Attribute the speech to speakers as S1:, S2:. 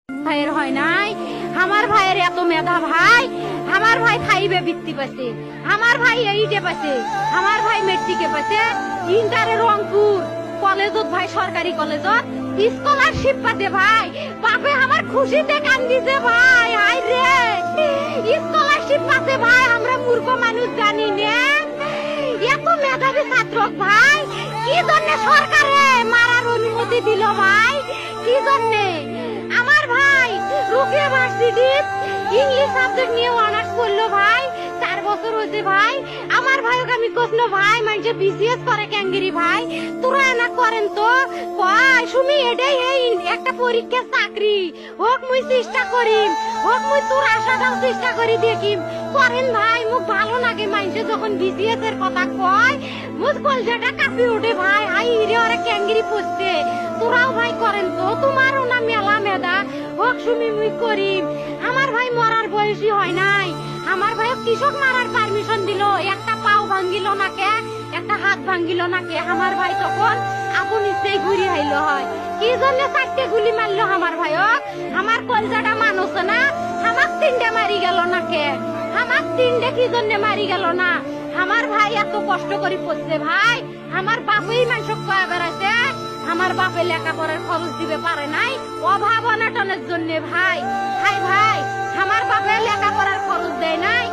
S1: ভাইয়ের হয় নাই, আমার ভাইয়ের এত মেধা ভাই, আমার ভাই ফাইভে বৃত্তি পাচ্ছে, আমার ভাই এইটে পাচ্ছে, আমার ভাই মেট্রিকে পাচ্ছে, ইন্টারে রংপুর কলেজত ভাই সরকারি কলেজত স্কলারশিপ পাচ্ছে ভাই, বাপে আমার খুশিতে কান্দিছে ভাই, হাই রে স্কলারশিপ পাচ্ছে ভাই, আমরা মূর্খ মানুষ জানি না এত মেধাবী ছাত্র ভাই, কি জন্য সরকারে মারার অনুমতি দিল ভাই, কি জন্য? আমার ভাই রুকিয়া ভার্সিটি ইংলিশ সাবজেক্ট নিয়ে অনার্স করলো ভাই, 4 বছর হয়েছে ভাই, আমার ভাইকে আমি কইল ভাই মানে বিসিএস করে ক্যাঙ্গিরি ভাই, তোরা না করেন তো কয় সুমি এটাই এই একটা পরীক্ষা চাকরি হোক মুই চেষ্টা করিম, হোক মুই তোর আশাটাও চেষ্টা করি দেখিম, করেন ভাই মুখ ভালো লাগে মানুষে যখন বিসিএস এর কথা কয়, মুখ কলজাটা কাঁপি ওঠে ভাই, হাই রে ওরা ক্যাঙ্গিরি পড়ছে, তোরাও ভাই করেন তো, তোমারও না মেলা মেধা, হোক সুমি মুই করিম। আমার ভাই মরার বয়সী হয় নাই, আমার ভাই কৃষক মারার পারমিশন দিল, একটা পাও ভাঙ্গিল না কে, একটা হাত ভাঙ্গিল না কে, আমার ভাই তখন আপন ইচ্ছেই ঘুরি আইলো হয়, কি জন্য 4টে গুলি মারলো আমার ভাইক, আমার কলজাটা মানুষ না, আমার 3টে মারি গেল না কে, আমার 3টে কি জন্য মারি গেল না, আমার ভাই এত কষ্ট করে পড়ছে ভাই, আমার বাপেই মানুষ কয়া বেড়াইছে, আমার বাপে লেখাপড়ার খরচ দিবে পারে নাই, অভাব অনাটনের জন্য ভাই, ভাই ভাই আমার বাপে লেখাপড়ার খরচ দেয় নাই,